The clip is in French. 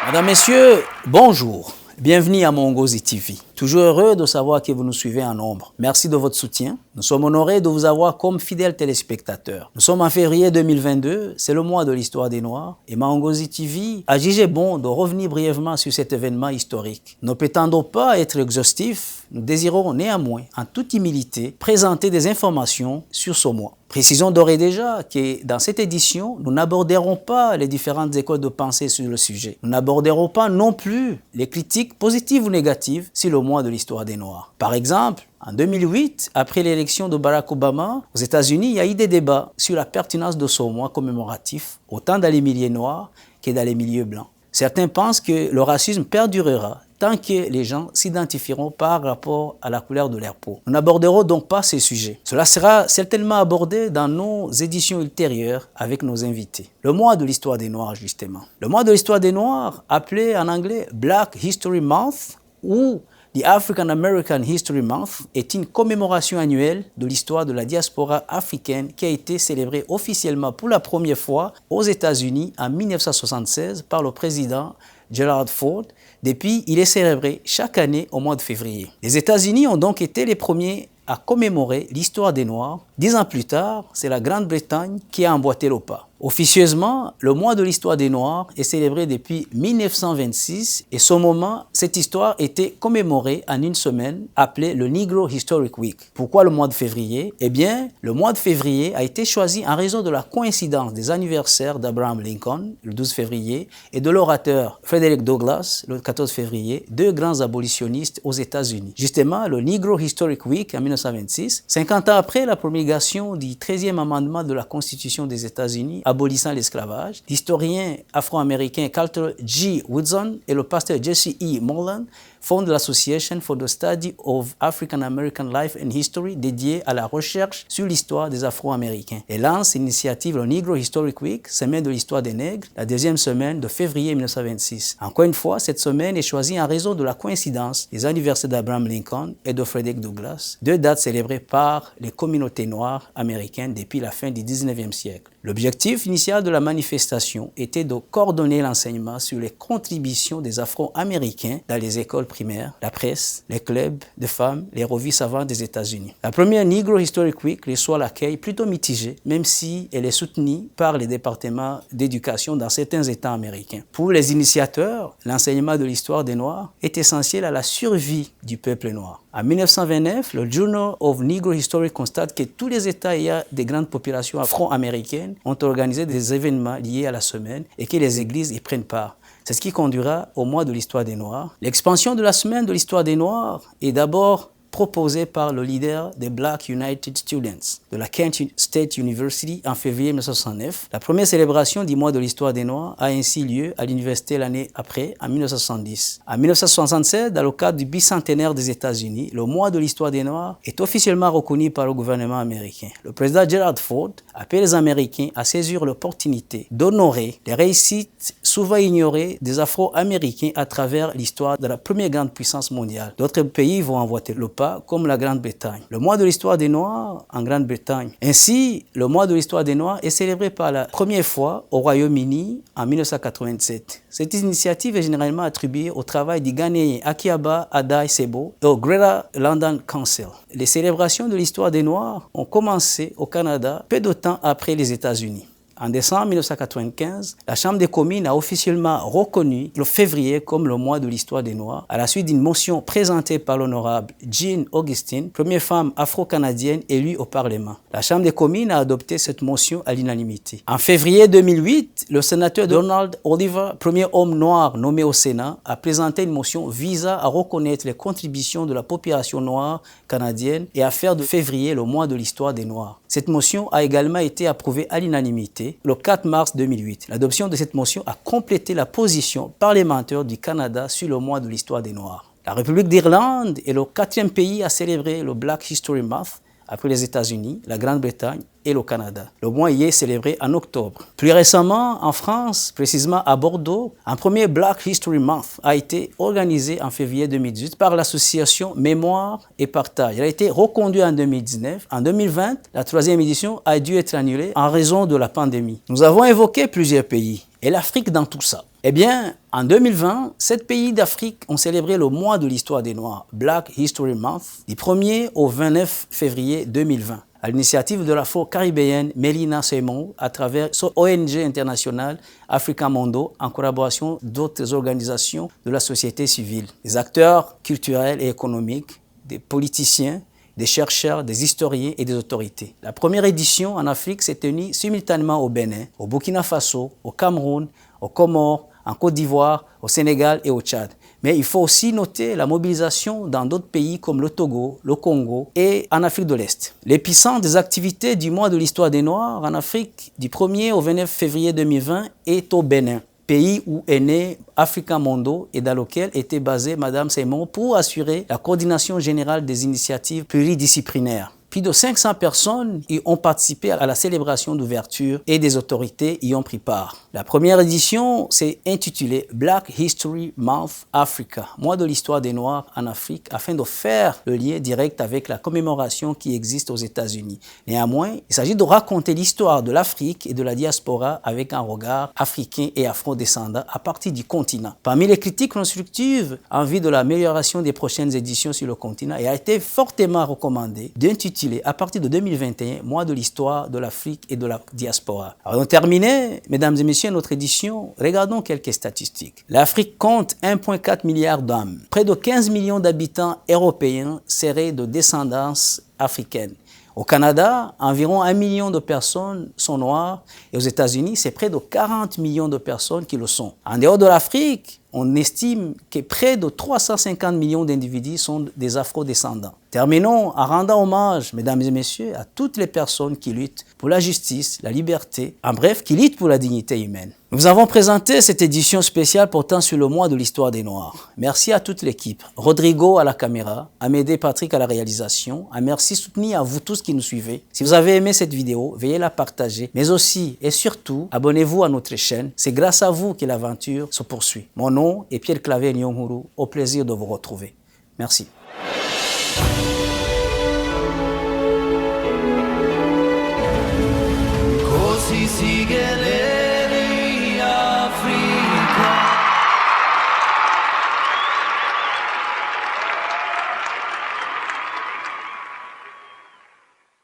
Mesdames, Messieurs, bonjour. Bienvenue à Mongozi TV. Toujours heureux de savoir que vous nous suivez en nombre. Merci de votre soutien. Nous sommes honorés de vous avoir comme fidèles téléspectateurs. Nous sommes en février 2022, c'est le mois de l'histoire des Noirs et Mongozi TV a jugé bon de revenir brièvement sur cet événement historique. Ne prétendons pas être exhaustifs, nous désirons néanmoins, en toute humilité, présenter des informations sur ce mois. Précisons d'ores et déjà que dans cette édition, nous n'aborderons pas les différentes écoles de pensée sur le sujet. Nous n'aborderons pas non plus les critiques positives ou négatives sur le mois de l'histoire des Noirs. Par exemple, en 2008, après l'élection de Barack Obama, aux États-Unis, il y a eu des débats sur la pertinence de ce mois commémoratif, autant dans les milieux noirs que dans les milieux blancs. Certains pensent que le racisme perdurera tant que les gens s'identifieront par rapport à la couleur de leur peau. Nous n'aborderons donc pas ces sujets. Cela sera certainement abordé dans nos éditions ultérieures avec nos invités. Le mois de l'histoire des Noirs, justement. Le mois de l'histoire des Noirs, appelé en anglais Black History Month ou The African American History Month, est une commémoration annuelle de l'histoire de la diaspora africaine qui a été célébrée officiellement pour la première fois aux États-Unis en 1976 par le président Gerald Ford. Depuis, il est célébré chaque année au mois de février. Les États-Unis ont donc été les premiers à commémorer l'histoire des Noirs. 10 ans plus tard, c'est la Grande-Bretagne qui a emboîté le pas. Officieusement, le mois de l'histoire des Noirs est célébré depuis 1926 et ce moment, cette histoire était commémorée en une semaine appelée le Negro Historic Week. Pourquoi le mois de février? Eh bien, le mois de février a été choisi en raison de la coïncidence des anniversaires d'Abraham Lincoln, le 12 février, et de l'orateur Frederick Douglass, le 14 février, deux grands abolitionnistes aux États-Unis. Justement, le Negro Historic Week en 1926, 50 ans après la promulgation du 13e amendement de la Constitution des États-Unis, abolissant l'esclavage, l'historien afro-américain Carter G. Woodson et le pasteur Jesse E. Moreland fondent l'Association for the Study of African American Life and History dédiée à la recherche sur l'histoire des Afro-Américains et lance l'initiative le Negro Historic Week, semaine de l'histoire des nègres, la deuxième semaine de février 1926. Encore une fois, cette semaine est choisie en raison de la coïncidence des anniversaires d'Abraham Lincoln et de Frederick Douglass, deux dates célébrées par les communautés noires américaines depuis la fin du 19e siècle. L'objectif initial de la manifestation était de coordonner l'enseignement sur les contributions des Afro-Américains dans les écoles primaires, la presse, les clubs de femmes, les revues savantes des États-Unis. La première Negro Historic Week reçoit l'accueil plutôt mitigé, même si elle est soutenue par les départements d'éducation dans certains États américains. Pour les initiateurs, l'enseignement de l'histoire des Noirs est essentiel à la survie du peuple noir. En 1929, le Journal of Negro History constate que tous les États ayant des grandes populations afro-américaines ont organisé des événements liés à la semaine et que les églises y prennent part. C'est ce qui conduira au mois de l'histoire des Noirs. L'expansion de la semaine de l'histoire des Noirs est d'abord proposée par le leader des Black United Students de la Kent State University en février 1969. La première célébration du mois de l'histoire des Noirs a ainsi lieu à l'université l'année après, en 1970. En 1967, dans le cadre du bicentenaire des États-Unis, le mois de l'histoire des Noirs est officiellement reconnu par le gouvernement américain. Le président Gerald Ford appelle les Américains à saisir l'opportunité d'honorer les réussites souvent ignorées des Afro-Américains à travers l'histoire de la première grande puissance mondiale. D'autres pays vont emboîter le pas, comme la Grande-Bretagne. Le mois de l'histoire des Noirs en Grande-Bretagne. Ainsi, le mois de l'histoire des Noirs est célébré par la première fois au Royaume-Uni en 1987. Cette initiative est généralement attribuée au travail du Ghanéen Akiaba Adai Sebo et au Greater London Council. Les célébrations de l'histoire des Noirs ont commencé au Canada peu de temps après les États-Unis. En décembre 1995, la Chambre des communes a officiellement reconnu le février comme le mois de l'histoire des Noirs à la suite d'une motion présentée par l'honorable Jean Augustine, première femme afro-canadienne élue au Parlement. La Chambre des communes a adopté cette motion à l'unanimité. En février 2008, le sénateur Donald Oliver, premier homme noir nommé au Sénat, a présenté une motion visant à reconnaître les contributions de la population noire canadienne et à faire de février le mois de l'histoire des Noirs. Cette motion a également été approuvée à l'unanimité le 4 mars 2008. L'adoption de cette motion a complété la position parlementaire du Canada sur le mois de l'histoire des Noirs. La République d'Irlande est le 4e pays à célébrer le Black History Month après les États-Unis, la Grande-Bretagne et le Canada. Le mois y est célébré en octobre. Plus récemment, en France, précisément à Bordeaux, un premier Black History Month a été organisé en février 2018 par l'association Mémoire et Partage. Il a été reconduit en 2019. En 2020, la 3e édition a dû être annulée en raison de la pandémie. Nous avons évoqué plusieurs pays et l'Afrique dans tout ça. Eh bien, en 2020, 7 pays d'Afrique ont célébré le mois de l'histoire des Noirs, Black History Month, du 1er au 29 février 2020. À l'initiative de l'afro-caribéenne Melina Simon, à travers son ONG internationale Africa Mondo, en collaboration d'autres organisations de la société civile, des acteurs culturels et économiques, des politiciens, des chercheurs, des historiens et des autorités. La première édition en Afrique s'est tenue simultanément au Bénin, au Burkina Faso, au Cameroun, aux Comores, en Côte d'Ivoire, au Sénégal et au Tchad. Mais il faut aussi noter la mobilisation dans d'autres pays comme le Togo, le Congo et en Afrique de l'Est. L'épicentre des activités du mois de l'histoire des Noirs en Afrique du 1er au 29 février 2020 est au Bénin, pays où est né Africa Mondo et dans lequel était basée Mme Simon pour assurer la coordination générale des initiatives pluridisciplinaires. Plus de 500 personnes y ont participé à la célébration d'ouverture et des autorités y ont pris part. La première édition s'est intitulée Black History Month Africa, mois de l'histoire des Noirs en Afrique, afin de faire le lien direct avec la commémoration qui existe aux États-Unis. Néanmoins, il s'agit de raconter l'histoire de l'Afrique et de la diaspora avec un regard africain et afro-descendant à partir du continent. Parmi les critiques constructives en vue de l'amélioration des prochaines éditions sur le continent, il a été fortement recommandé d'intituler à partir de 2021, mois de l'histoire de l'Afrique et de la diaspora. Alors, on termine, mesdames et messieurs, notre édition. Regardons quelques statistiques. L'Afrique compte 1,4 milliard d'hommes. Près de 15 millions d'habitants européens seraient de descendance africaine. Au Canada, environ 1 million de personnes sont noires et aux États-Unis, c'est près de 40 millions de personnes qui le sont. En dehors de l'Afrique, on estime que près de 350 millions d'individus sont des afro-descendants. Terminons en rendant hommage, mesdames et messieurs, à toutes les personnes qui luttent pour la justice, la liberté, en bref, qui luttent pour la dignité humaine. Nous avons présenté cette édition spéciale portant sur le mois de l'histoire des Noirs. Merci à toute l'équipe. Rodrigo à la caméra, Amédée Patrick à la réalisation. Un merci soutenu à vous tous qui nous suivez. Si vous avez aimé cette vidéo, veuillez la partager, mais aussi et surtout, abonnez-vous à notre chaîne. C'est grâce à vous que l'aventure se poursuit. Mon nom est Pierre Claver Nyonguru. Au plaisir de vous retrouver. Merci.